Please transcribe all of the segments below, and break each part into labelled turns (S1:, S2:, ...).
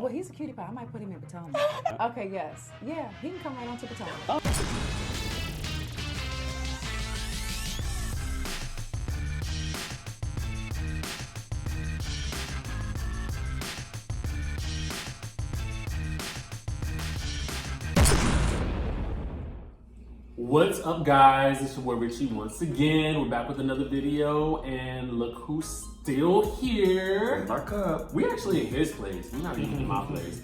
S1: Well, he's a cutie pie. I might put him in Potomac. Okay, yes. Yeah, he can come right on to Potomac. Oh.
S2: What's up, guys? It's your boy Richie once again. We're back with another video, and look who's still here.
S3: My cup.
S2: We actually in his place. We're not even in my place.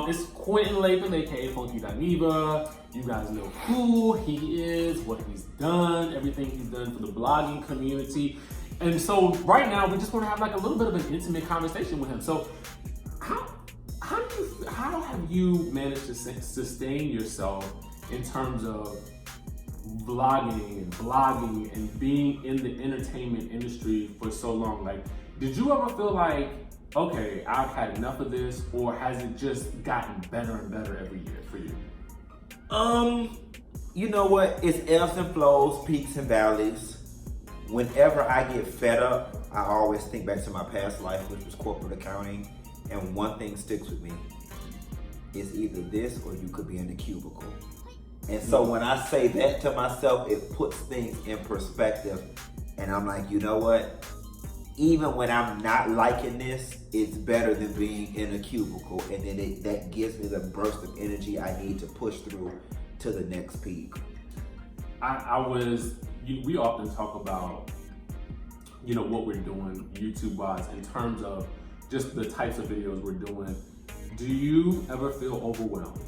S2: It's Quentin Latham, aka Funky Dineva. You guys know who he is, what he's done, everything he's done for the blogging community. And so right now, we just want to have like a little bit of an intimate conversation with him. So how have you managed to sustain yourself in terms of vlogging and blogging and being in the entertainment industry for so long? Like, did you ever feel like, okay, I've had enough of this, or has it just gotten better and better every year for you?
S3: You know what? It's ebbs and flows, peaks and valleys. Whenever I get fed up, I always think back to my past life, which was corporate accounting, and one thing sticks with me. It's either this or you could be in the cubicle. And so when I say that to myself, it puts things in perspective. And I'm like, you know what? Even when I'm not liking this, it's better than being in a cubicle. And then that gives me the burst of energy I need to push through to the next peak.
S2: We often talk about, what we're doing YouTube-wise in terms of just the types of videos we're doing. Do you ever feel overwhelmed?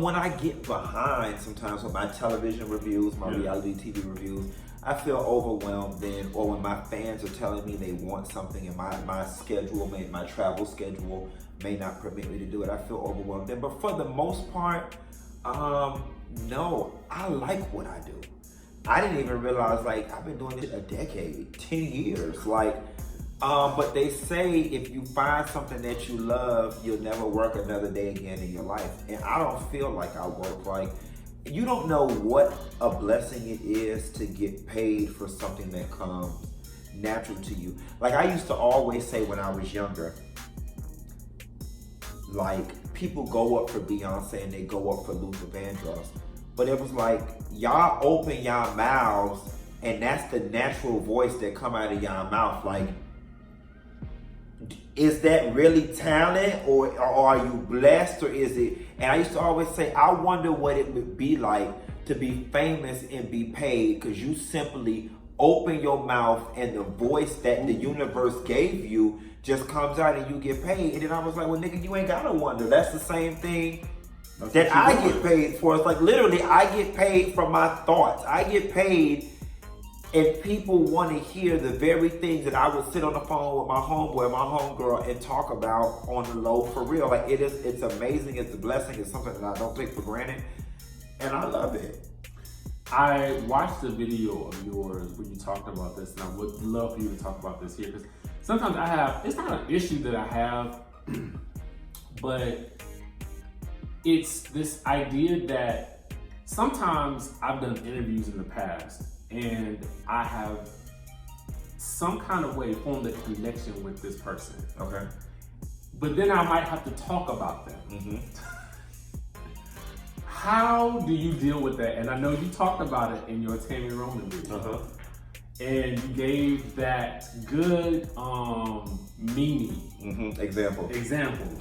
S3: When I get behind sometimes with my television reviews, my reality TV reviews, I feel overwhelmed then, or when my fans are telling me they want something and my schedule, my travel schedule may not permit me to do it, I feel overwhelmed then. But for the most part, no, I like what I do. I didn't even realize, I've been doing this a decade, 10 years, but they say if you find something that you love, you'll never work another day again in your life. And I don't feel like I work. You don't know what a blessing it is to get paid for something that comes natural to you. I used to always say when I was younger, people go up for Beyonce and they go up for Luther Vandross. But it was y'all open y'all mouths and that's the natural voice that come out of y'all mouth. Is that really talent, or are you blessed, or is it? And I used to always say, I wonder what it would be like to be famous and be paid, because you simply open your mouth and the voice that the universe gave you just comes out and you get paid. And then I was like, well, nigga, you ain't gotta wonder. That's the same thing that I get paid for. It's literally, I get paid from my thoughts. I get paid. And people want to hear the very things that I would sit on the phone with my homeboy, my homegirl, and talk about on the low for real. It's amazing, it's a blessing, it's something that I don't take for granted, and I love it.
S2: I watched a video of yours where you talked about this, and I would love for you to talk about this here, because sometimes it's not an issue that I have, but it's this idea that sometimes I've done interviews in the past, and I have some kind of way formed a connection with this person.
S3: Okay.
S2: But then I might have to talk about them. Mm-hmm. How do you deal with that? And I know you talked about it in your Tammy Roman video. Uh-huh. And you gave that good Mimi example.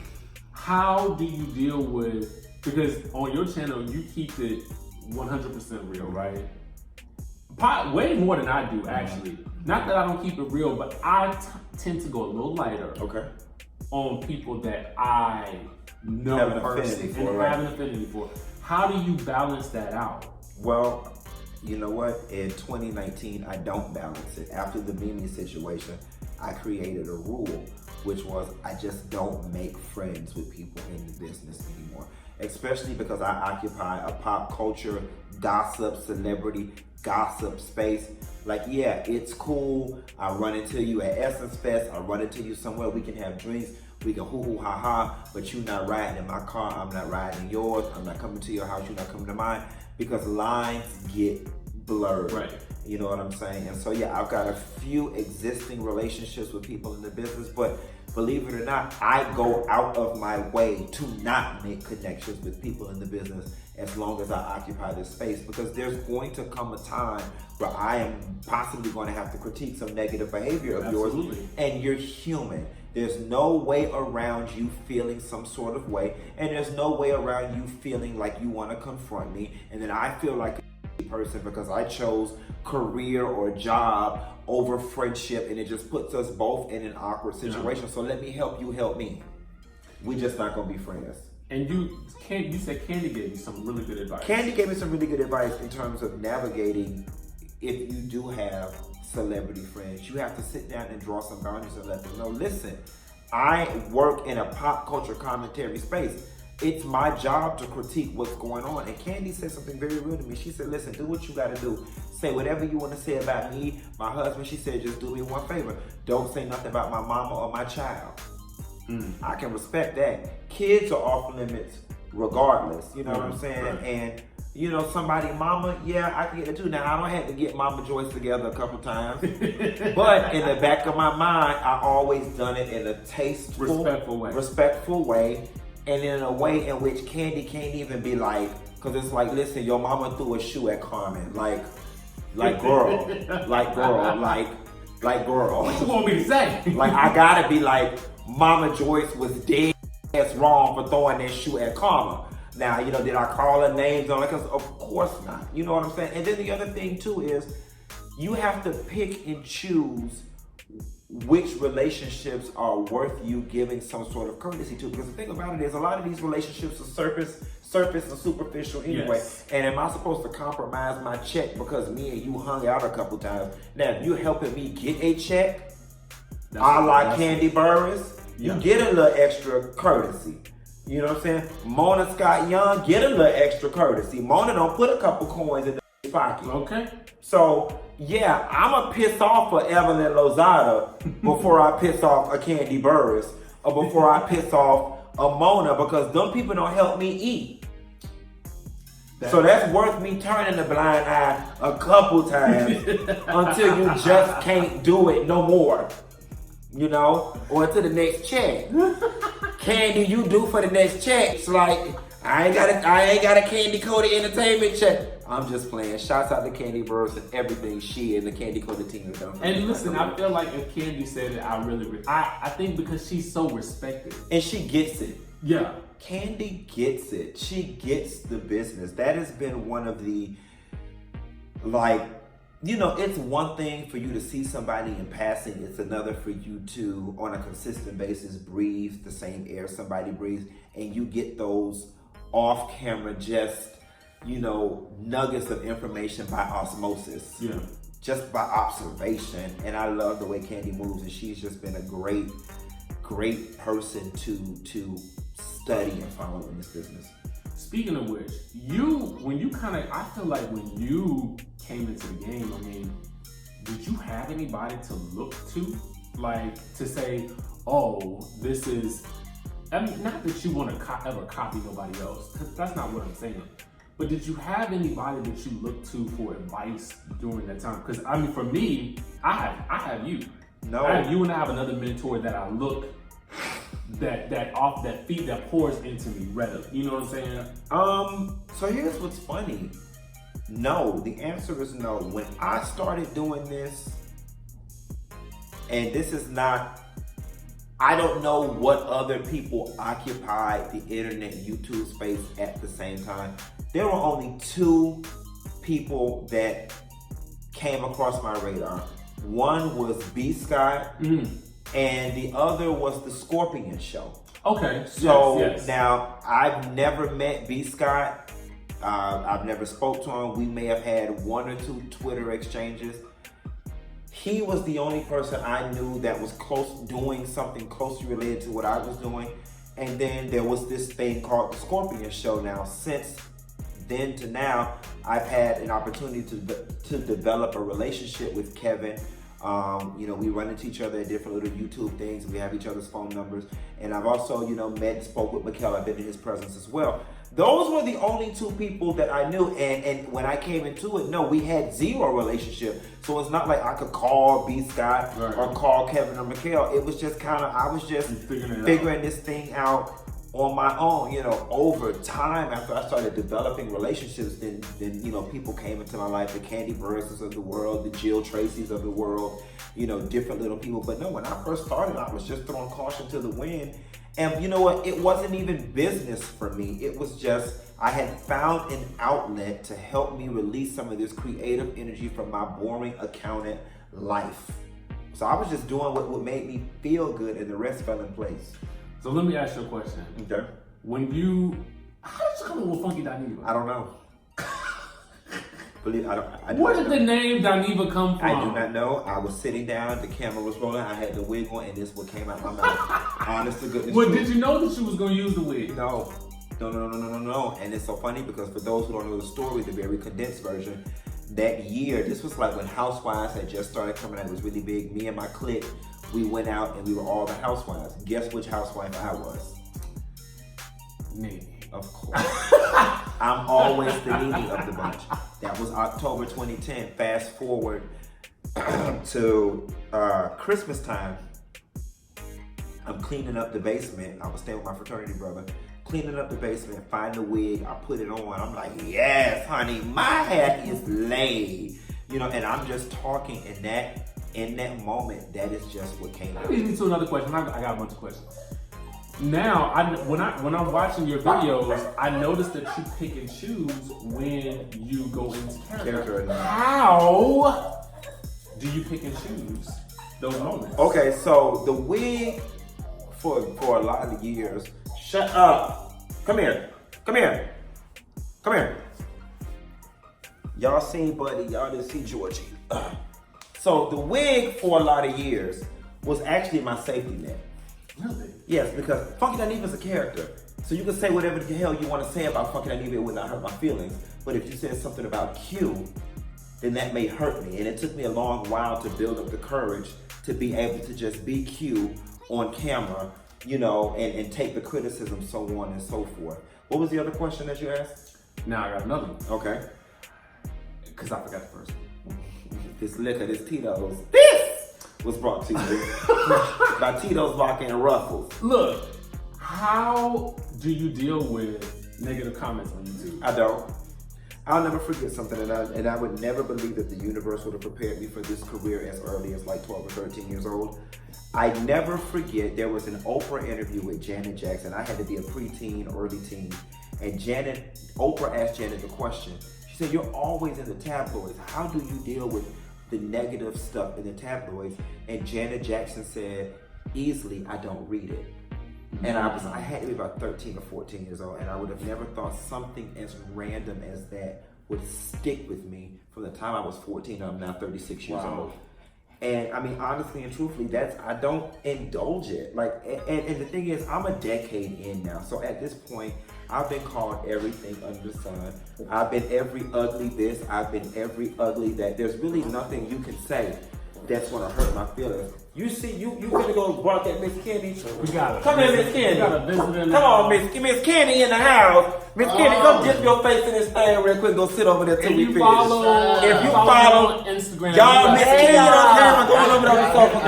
S2: How do you deal with, because on your channel you keep it 100% real, right? Way more than I do, actually. Not that I don't keep it real, but I tend to go a little lighter on people that I know personally and have an affinity for. How do you balance that out?
S3: Well, you know what? In 2019, I don't balance it. After the Mimi situation, I created a rule, which was I just don't make friends with people in the business anymore. Especially because I occupy a pop culture, gossip, celebrity, gossip space. It's cool. I run into you at Essence Fest. I run into you somewhere. We can have drinks. We can hoo-hoo, ha-ha. But you're not riding in my car. I'm not riding in yours. I'm not coming to your house. You're not coming to mine. Because lines get blurred.
S2: Right.
S3: You know what I'm saying? And so yeah, I've got a few existing relationships with people in the business, but believe it or not, I go out of my way to not make connections with people in the business as long as I occupy this space, because there's going to come a time where I am possibly going to have to critique some negative behavior of yours, and you're human. There's no way around you feeling some sort of way, and there's no way around you feeling like you want to confront me, and then I feel like a person because I chose career or job over friendship, and it just puts us both in an awkward situation. So let me help you help me. We just not gonna be friends.
S2: And you said Kandi gave you some really good advice.
S3: Kandi gave me some really good advice in terms of navigating if you do have celebrity friends. You have to sit down and draw some boundaries and let them know, listen, I work in a pop culture commentary space. It's my job to critique what's going on. And Kandi said something very real to me. She said, listen, do what you gotta do. Say whatever you wanna say about me, my husband. She said, just do me one favor. Don't say nothing about my mama or my child. I can respect that. Kids are off limits regardless. You know what I'm saying? Right. And you know, somebody mama, yeah, I can get it too. Now, I don't have to get Mama Joyce together a couple times. But in the back of my mind, I always done it in a tasteful, respectful way. And in a way in which Kandi can't even be like, because it's like, listen, your mama threw a shoe at Carmen. Like girl. Like girl. Like girl.
S2: What you want me to say?
S3: Like, I gotta be like, Mama Joyce was dead ass wrong for throwing that shoe at Karma. Now, you know, did I call her names on it? Because of course not. You know what I'm saying? And then the other thing too is you have to pick and choose which relationships are worth you giving some sort of courtesy to. Because the thing about it is a lot of these relationships are surface and superficial anyway. Yes. And am I supposed to compromise my check because me and you hung out a couple times? Now, if you're helping me get a check, a la Kandi Burruss, you get a little extra courtesy. You know what I'm saying? Mona Scott Young, get a little extra courtesy. Mona don't put a couple coins in the pocket.
S2: Okay.
S3: So, yeah, I'ma piss off for Evelyn Lozada before I piss off a Kandi Burruss or before I piss off a Mona, because them people don't help me eat. So that's worth me turning the blind eye a couple times until you just can't do it no more. You know, or to the next check. Kandi, you do for the next check. It's like, I ain't got a Kandi Cody entertainment check. I'm just playing. Shouts out to Kandi Burruss and everything she and the Kandi Cody team have done.
S2: And listen, I feel like if Kandi said it, I think because she's so respected.
S3: And she gets it.
S2: Yeah.
S3: Kandi gets it. She gets the business. That has been one of the, like, you know, it's one thing for you to see somebody in passing. It's another for you to, on a consistent basis, breathe the same air somebody breathes. And you get those off-camera, just, you know, nuggets of information by osmosis.
S2: Yeah.
S3: Just by observation. And I love the way Kandi moves. And she's just been a great person to study and follow in this business.
S2: Speaking of which, I feel like when you came into the game, I mean, did you have anybody to look to? Like, to say, oh, this is, I mean, not that you want to ever copy nobody else, because that's not what I'm saying. But did you have anybody that you looked to for advice during that time? Because, I mean, for me, I have you.
S3: No.
S2: I have you, and I have another mentor that I look that pours into me readily. You know what I'm saying?
S3: So here's what's funny. No, the answer is no. When I started doing this, and this is not, I don't know what other people occupied the internet YouTube space at the same time. There were only two people that came across my radar. One was B. Scott, and the other was the Scorpion Show.
S2: Okay.
S3: So
S2: yes.
S3: Now, I've never met B. Scott. I've never spoke to him. We may have had one or two Twitter exchanges. He was the only person I knew that was doing something closely related to what I was doing. And then there was this thing called the Scorpion Show. Now, since then to now, I've had an opportunity to develop a relationship with Kevin. You know, we run into each other at different little YouTube things. We have each other's phone numbers. And I've also, you know, met and spoke with Mikkel. I've been in his presence as well. Those were the only two people that I knew. And when I came into it, no, we had zero relationship. So it's not like I could call B. Scott or call Kevin or Mikkel. It was just kind of, I was just figuring this thing out on my own, you know. Over time, after I started developing relationships, then you know, people came into my life, the Kandi Burrusses of the world, the Jill Tracys of the world, you know, different little people. But no, when I first started, I was just throwing caution to the wind. And you know what? It wasn't even business for me. It was just, I had found an outlet to help me release some of this creative energy from my boring accountant life. So I was just doing what made me feel good, and the rest fell in place.
S2: So let me ask you a question.
S3: Okay.
S2: How did you come up with Funky Dineva?
S3: I don't know.
S2: Where did the name Dineva come from?
S3: I do not know. I was sitting down, the camera was rolling, I had the wig on, and this is what came out my mouth. Honest to goodness.
S2: Well, did you know that you was gonna use the wig?
S3: No. And it's so funny because for those who don't know the story, the very condensed version, that year, this was like when Housewives had just started coming out. It was really big. Me and my clique, we went out and we were all the housewives. Guess which housewife I was?
S2: Nene.
S3: Of course. I'm always the Nene of the bunch. That was October 2010. Fast forward to Christmas time. I'm cleaning up the basement. I was staying with my fraternity brother. Cleaning up the basement, find the wig, I put it on. I'm like, yes, honey, my hair is laid. You know, and I'm just talking in that moment, that is just what came out.
S2: That leads me to another question. I got a bunch of questions. Now, when I'm watching your videos, I noticed that you pick and choose when you go into character. How do you pick and choose those moments?
S3: Okay, so the wig for a lot of years. Shut up. Come here. Y'all seen Buddy, y'all didn't see Georgie. So the wig for a lot of years was actually my safety net.
S2: Really?
S3: Yes, because Funky Dineva is a character. So you can say whatever the hell you want to say about Funky Dineva, it would not hurt my feelings. But if you said something about Q, then that may hurt me. And it took me a long while to build up the courage to be able to just be Q on camera, you know, and take the criticism, so on and so forth. What was the other question that you asked?
S2: Now I got another one.
S3: Okay.
S2: Because I forgot the first one.
S3: This liquor, this Tito's. This was brought to you by Tito's Vodka and Ruffles.
S2: Look, how do you deal with negative comments on YouTube?
S3: I don't. I'll never forget something, and I would never believe that the universe would have prepared me for this career as early as like 12 or 13 years old. I never forget, there was an Oprah interview with Janet Jackson. I had to be a preteen, early teen. And Oprah asked Janet the question. She said, you're always in the tabloids. How do you deal with the negative stuff in the tabloids? And Janet Jackson said, easily, I don't read it. And I had to be about 13 or 14 years old, and I would have never thought something as random as that would stick with me from the time I was 14 and I'm now 36 years old. And I mean, honestly and truthfully, I don't indulge it. Like, and the thing is, I'm a decade in now. So at this point, I've been called everything under the sun. I've been every ugly this, I've been every ugly that. There's really nothing you can say that's gonna hurt my feelings. You see, you gonna go bark at Miss Kandi?
S2: We got it.
S3: Come here, Miss Kandi.
S2: We got a visitor in the
S3: Come on,
S2: house.
S3: Miss Kandi in the house. Miss Kandi, come dip your face in this thing real quick. Go sit over there till we finish. If you follow
S2: on Instagram,
S3: y'all, Miss Kandi don't came going over there on the sofa,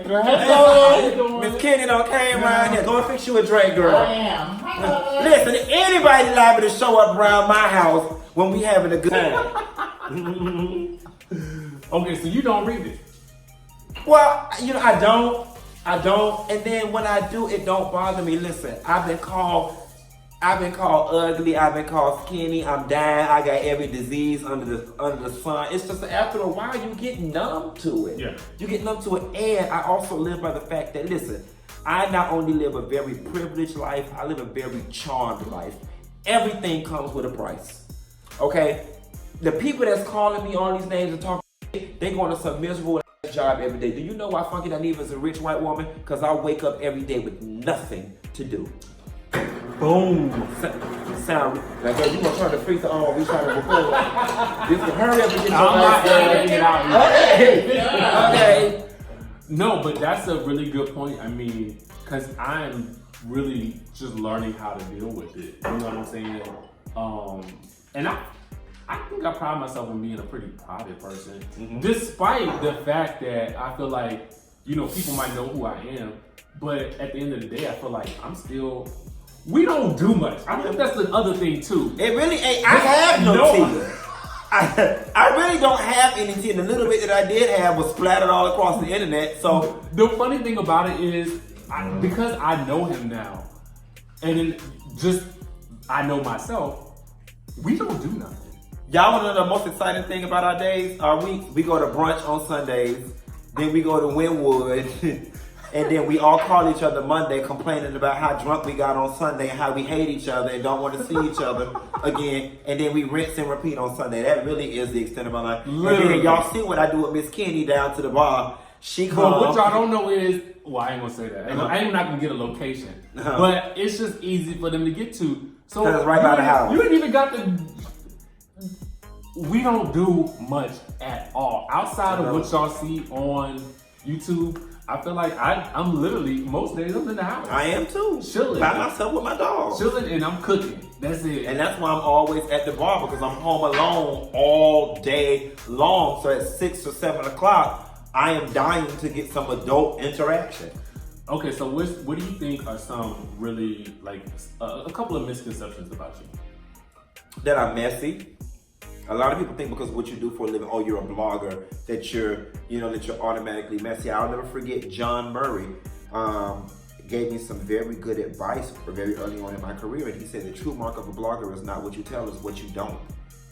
S3: girl. Hello, Miss Kandi don't came around here. Go and fix you a drink, girl.
S4: I am.
S3: Listen, anybody liable to show up around my house when we having a good time.
S2: Okay, so you don't read it.
S3: Well, you know, I don't. And then when I do, it don't bother me. Listen, I've been called ugly. I've been called skinny. I'm dying. I got every disease under the sun. It's just that after a while, you get numb to it.
S2: Yeah.
S3: You get numb to it. And I also live by the fact that, listen, I not only live a very privileged life, I live a very charmed life. Everything comes with a price. Okay? The people that's calling me all these names and talking, they going to some miserable job every day. Do you know why Funky Dineva is a rich white woman? Because I wake up every day with nothing to do.
S2: Boom.
S3: Sound like, girl, you gonna turn the freezer on? We trying to record. Just hurry up and get your
S2: I'm not
S3: ass
S2: editing it out.
S3: Okay.
S2: No, but that's a really good point. I mean, because I'm really just learning how to deal with it. You know what I'm saying? And I think I pride myself on being a pretty private person, despite the fact that I feel like, you know, people might know who I am, but at the end of the day, I feel like we don't do much. I think that's the other thing too.
S3: It really ain't. I have no tea. I really don't have any tea. And the little bit that I did have was splattered all across the internet. So
S2: the funny thing about it is, because I know him now, and then I know myself, we don't do nothing.
S3: Y'all want to know the most exciting thing about our days, our weeks? We go to brunch on Sundays, then we go to Wynwood, and then we all call each other Monday complaining about how drunk we got on Sunday and how we hate each other and don't want to see each other again. And then we rinse and repeat on Sunday. That really is the extent of my life. Literally. And then y'all see what I do with Miss Kenny down to the bar. She comes.
S2: But what y'all don't know is, well, I ain't gonna say that. I ain't not gonna get a location. But it's just easy for them to get to. So
S3: it's right by the house.
S2: You ain't even got we don't do much at all. Outside of what y'all see on YouTube, I feel like I'm literally, most days I'm in the house.
S3: I am too.
S2: Chilling.
S3: By myself with my dog.
S2: Chilling and I'm cooking. That's it.
S3: And that's why I'm always at the bar, because I'm home alone all day long. So at 6 or 7 o'clock, I am dying to get some adult interaction.
S2: Okay, so what do you think are some really, like, a couple of misconceptions about you?
S3: That I'm messy. A lot of people think because what you do for a living, oh, you're a blogger, that you're automatically messy. I'll never forget John Murray gave me some very good advice very early on in my career. And he said the true mark of a blogger is not what you tell, it's what you don't.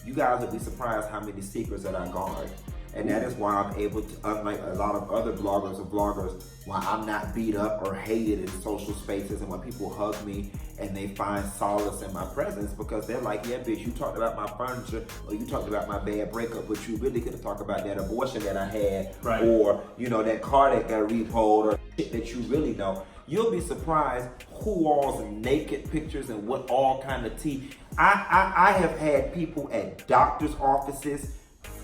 S3: You guys would be surprised how many secrets that I guard. And that is why I'm able to, unlike a lot of other bloggers or vloggers, why I'm not beat up or hated in social spaces, and when people hug me and they find solace in my presence, because they're like, yeah, bitch, you talked about my furniture, or you talked about my bad breakup, but you really could have talked about that abortion that I had,
S2: right,
S3: or, you know, that car that got repoed, or shit that you really know. You'll be surprised who all's naked pictures and what all kind of tea. I have had people at doctor's offices,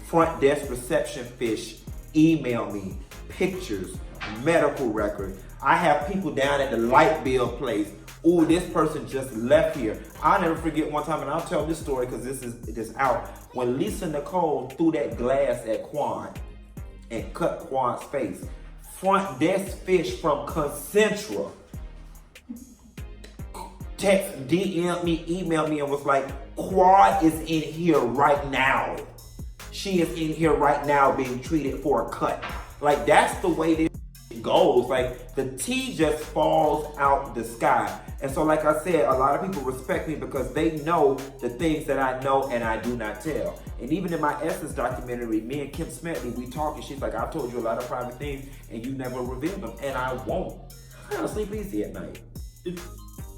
S3: front desk reception fish, email me pictures, medical records. I have people down at the light bill place. Oh, this person just left here. I'll never forget one time, and I'll tell this story because this is out. When Lisa Nicole threw that glass at Quan and cut Quan's face, front desk fish from Concentra text, DM me, email me, and was like, Quad is in here right now. She is in here right now being treated for a cut. Like, that's the way this goes. Like, the tea just falls out the sky. And so, like I said, a lot of people respect me because they know the things that I know and I do not tell. And even in my Essence documentary, me and Kim Smetley, we talk, and she's like, I told you a lot of private things and you never revealed them. And I won't. I gotta sleep easy at night.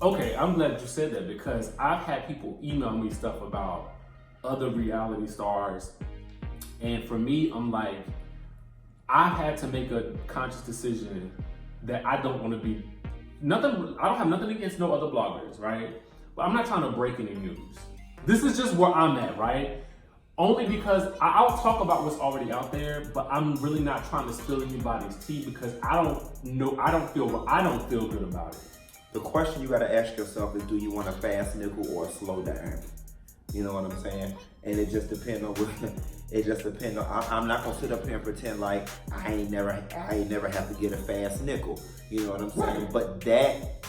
S2: Okay, I'm glad you said that, because I've had people email me stuff about other reality stars. And for me, I'm like, I've had to make a conscious decision that I don't want to be I don't have nothing against no other bloggers, right? But I'm not trying to break any news. This is just where I'm at, right? Only because I'll talk about what's already out there, but I'm really not trying to spill anybody's tea because I don't feel good about it.
S3: The question you gotta ask yourself is, do you want a fast nickel or a slow dime? You know what I'm saying? And it just depends on I'm not gonna sit up here and pretend like I ain't never have to get a fast nickel. You know what I'm saying?
S2: Right.
S3: But that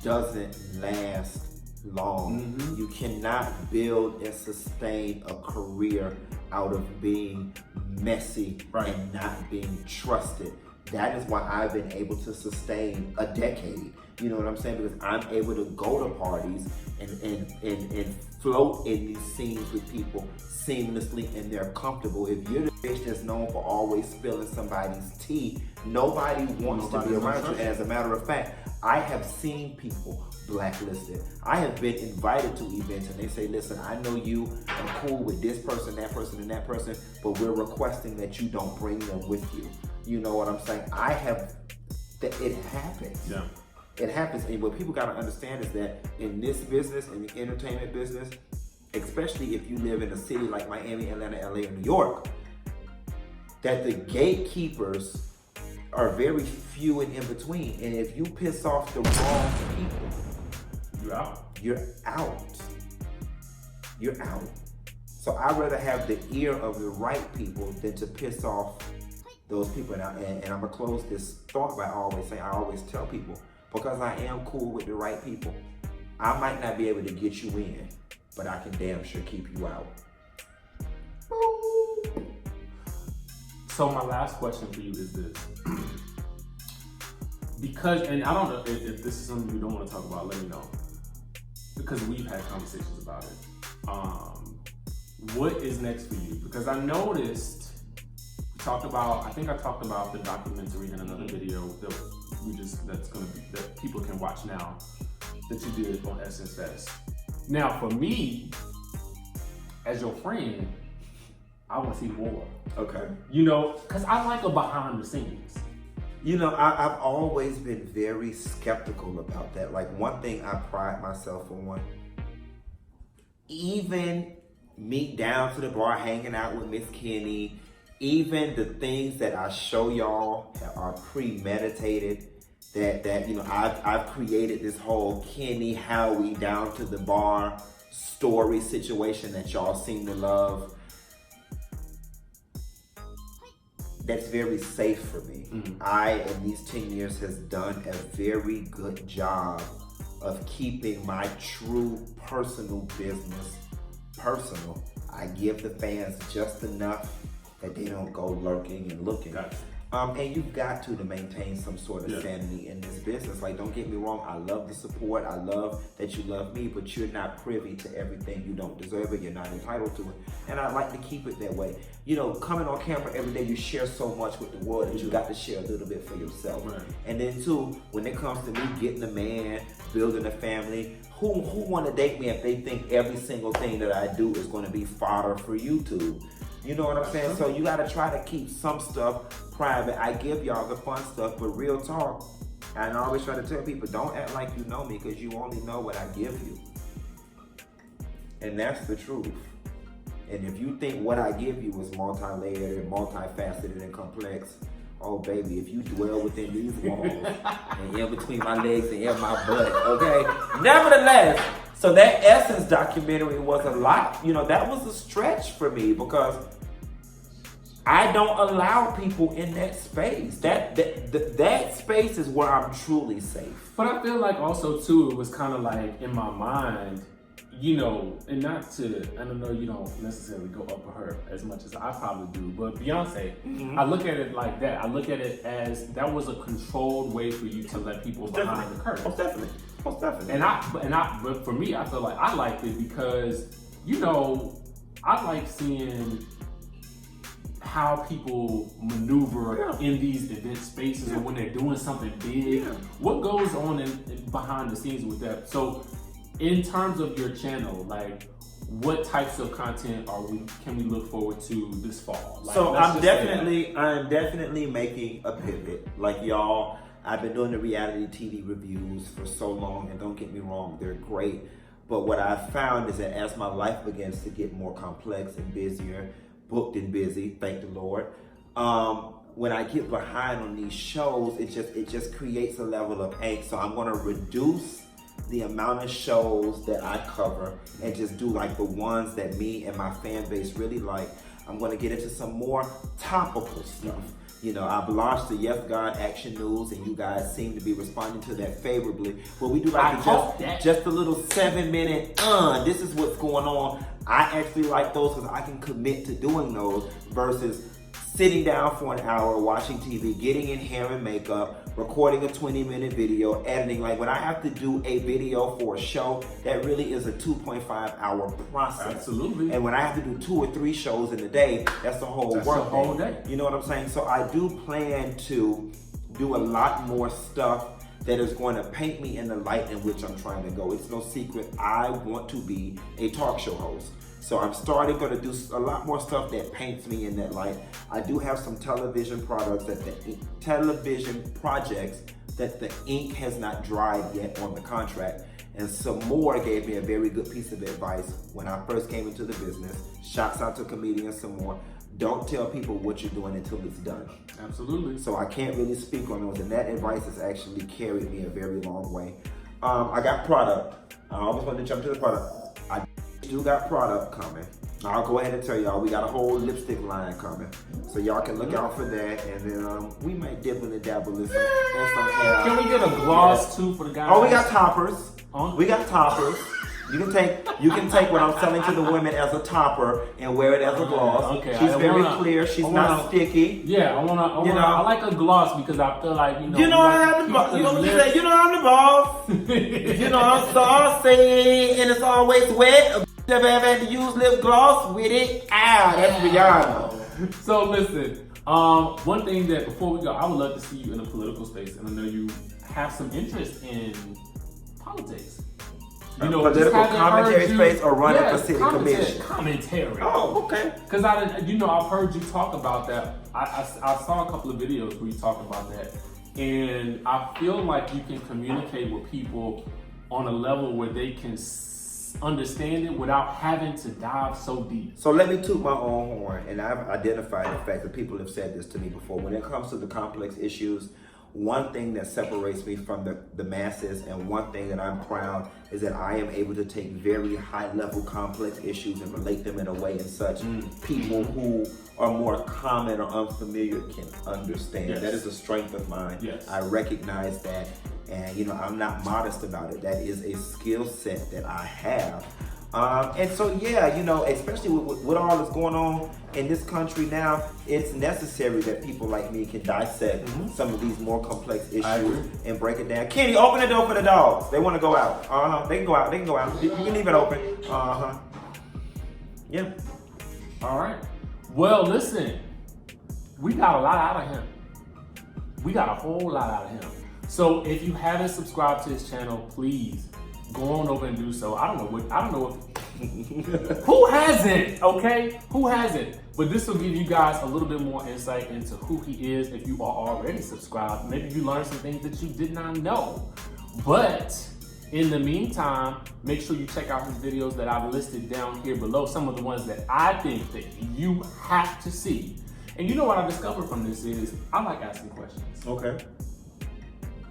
S3: doesn't last long. Mm-hmm. You cannot build and sustain a career out of being messy, right, and not being trusted. That is why I've been able to sustain a decade. You know what I'm saying? Because I'm able to go to parties and float in these scenes with people seamlessly, and they're comfortable. If you're the bitch that's known for always spilling somebody's tea, nobody wants to be around you. And as a matter of fact, I have seen people blacklisted. I have been invited to events and they say, listen, I know you are cool with this person, and that person, but we're requesting that you don't bring them with you. You know what I'm saying? It happens.
S2: Yeah.
S3: It happens, and what people gotta understand is that in this business, in the entertainment business, especially if you live in a city like Miami, Atlanta, LA, or New York, that the gatekeepers are very few and in between. And if you piss off the wrong people,
S2: you're out.
S3: You're out. You're out. So I'd rather have the ear of the right people than to piss off those people. And I'm gonna close this thought by always saying, I always tell people, because I am cool with the right people, I might not be able to get you in, but I can damn sure keep you out.
S2: So my last question for you is this. Because, and I don't know if this is something you don't want to talk about, let me know. Because we've had conversations about it. What is next for you? Because I noticed, I think I talked about the documentary in another video that people can watch now, that you did on Essence Fest. Now for me, as your friend, I want to see more.
S3: Okay.
S2: You know, because I like a behind the scenes.
S3: You know, I've always been very skeptical about that. Like, one thing I pride myself on, even me down to the bar hanging out with Miss Kenny, even the things that I show y'all are premeditated. That you know, I've created this whole Kenny, Howie, down to the bar story situation that y'all seem to love. That's very safe for me.
S2: Mm-hmm.
S3: I, in these 10 years, has done a very good job of keeping my true personal business personal. I give the fans just enough that they don't go lurking and looking.
S2: Gotcha.
S3: And you've got to maintain some sort of sanity in this business. Like, don't get me wrong, I love the support. I love that you love me, but you're not privy to everything. You don't deserve it. You're not entitled to it. And I like to keep it that way. You know, coming on camera every day, you share so much with the world that you got to share a little bit for yourself.
S2: Right.
S3: And then too, when it comes to me getting a man, building a family, who want to date me if they think every single thing that I do is going to be fodder for YouTube? You know what I'm saying? So you got to try to keep some stuff private. I give y'all the fun stuff, but real talk, and I always try to tell people, don't act like you know me, because you only know what I give you. And that's the truth. And if you think what I give you is multi-layered and multifaceted and complex, oh baby, if you dwell within these walls and in between my legs and in my butt, okay? Nevertheless, so that Essence documentary was a lot. You know, that was a stretch for me because I don't allow people in that space. That space is where I'm truly safe.
S2: But I feel like also too, it was kind of like in my mind, you know, and not to, I don't know, you don't necessarily go up with her as much as I probably do, but Beyonce, I look at it like that. I look at it as that was a controlled way for you to let people behind the curtain.
S3: Most definitely. Most definitely.
S2: But for me, I feel like I liked it because, you know, I like seeing how people maneuver in these event spaces or when they're doing something big. What goes on behind the scenes with that? So in terms of your channel, like what types of content can we look forward to this fall? Like,
S3: so I'm definitely making a pivot. Like y'all, I've been doing the reality TV reviews for so long, and don't get me wrong, they're great. But what I've found is that as my life begins to get more complex and busier, booked and busy, thank the Lord, when I get behind on these shows, it just creates a level of angst. So I'm gonna reduce the amount of shows that I cover and just do like the ones that me and my fan base really like. I'm gonna get into some more topical stuff. You know, I've launched the Yes God Action News, and you guys seem to be responding to that favorably. But we do like just a little 7-minute, this is what's going on. I actually like those because I can commit to doing those versus sitting down for an hour, watching TV, getting in hair and makeup, recording a 20-minute video, editing. Like when I have to do a video for a show, that really is a 2.5-hour process.
S2: Absolutely.
S3: And when I have to do 2 or 3 shows in a day, that's the whole work day. You know what I'm saying? So I do plan to do a lot more stuff that is going to paint me in the light in which I'm trying to go. It's no secret, I want to be a talk show host. So I'm going to do a lot more stuff that paints me in that light. I do have some television projects that the ink has not dried yet on the contract. And some more gave me a very good piece of advice when I first came into the business. Shouts out to comedian some more. Don't tell people what you're doing until it's done.
S2: Absolutely.
S3: So I can't really speak on those, and that advice has actually carried me a very long way. I got product. I almost wanted to jump to the product. I do got product coming. I'll go ahead and tell y'all, we got a whole lipstick line coming. So y'all can look out for that, and then we might dibble and dabble in some hair.
S2: Can we get a gloss too for the guys?
S3: Oh, we got toppers. We got toppers. You can take what I'm selling to the women as a topper and wear it as a gloss.
S2: Okay.
S3: She's very clear. She's not sticky.
S2: Yeah, I like a gloss because I feel like I'm the boss.
S3: I'm the boss. I'm saucy and it's always wet. Never ever had to use lip gloss with it. That's beyond.
S2: So listen, one thing that before we go, I would love to see you in a political space, and I know you have some interest in politics.
S3: Political commentary space or running for city commission?
S2: Commentary.
S3: Oh, okay.
S2: Because I've heard you talk about that. I saw a couple of videos where you talk about that, and I feel like you can communicate with people on a level where they can understand it without having to dive so deep.
S3: So let me toot my own horn, and I've identified the fact that people have said this to me before. When it comes to the complex issues, one thing that separates me from the masses, and one thing that I'm proud, is that I am able to take very high level complex issues and relate them in a way in such people who are more common or unfamiliar can understand.
S2: Yes.
S3: That is a strength of mine.
S2: Yes.
S3: I recognize that, and I'm not modest about it. That is a skill set that I have. And so, especially with all that's going on in this country now, it's necessary that people like me can dissect some of these more complex issues and break it down. Kenny, open the door for the dogs. They want to go out. They can go out. You can leave it open. Yeah.
S2: All right. Well, listen, we got a lot out of him. We got a whole lot out of him. So if you haven't subscribed to his channel, please go on over and do so. I don't know if who hasn't, okay? Who hasn't? But this will give you guys a little bit more insight into who he is if you are already subscribed. Maybe you learned some things that you did not know. But in the meantime, make sure you check out his videos that I've listed down here below. Some of the ones that I think that you have to see. And you know what I discovered from this is I like asking questions.
S3: Okay.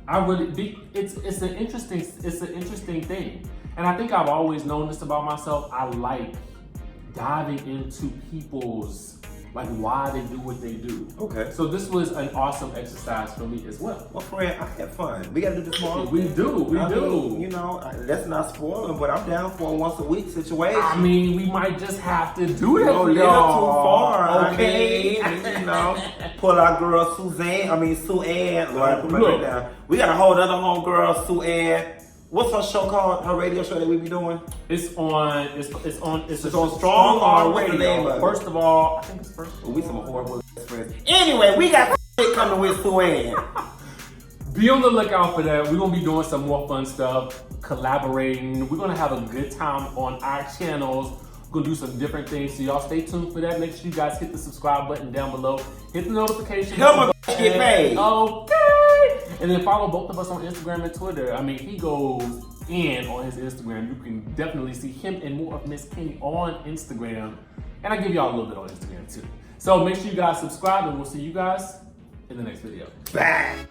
S2: It's an interesting thing. And I think I've always known this about myself. I like diving into people's, like, why they do what they do.
S3: Okay.
S2: So this was an awesome exercise for me as well.
S3: Well, friend, I had fun. We gotta do this more.
S2: We do.
S3: Let's not spoil them, but I'm down for a once a week situation.
S2: I mean, we might just have to do that.
S3: Don't
S2: for
S3: live too
S2: y'all.
S3: far. Okay. Pull our girl Sue-Ann. Lord, put my name down. We got a whole other homegirl, Sue-Ann. What's her show called? Her radio show that we be doing?
S2: It's on
S3: Strong Arm Radio.
S2: First of all, I think it's first.
S3: We some horrible friends. Anyway, we got shit coming with Sue-Ann.
S2: Be on the lookout for that. We're gonna be doing some more fun stuff, collaborating. We're gonna have a good time on our channels. We're gonna do some different things, so y'all stay tuned for that. Make sure you guys hit the subscribe button down below. Hit the notification button.
S3: Get paid.
S2: Okay. And then follow both of us on Instagram and Twitter. I mean, he goes in on his Instagram. You can definitely see him and more of Miss Kenny on Instagram. And I give y'all a little bit on Instagram too. So make sure you guys subscribe, and we'll see you guys in the next video.
S3: Bye.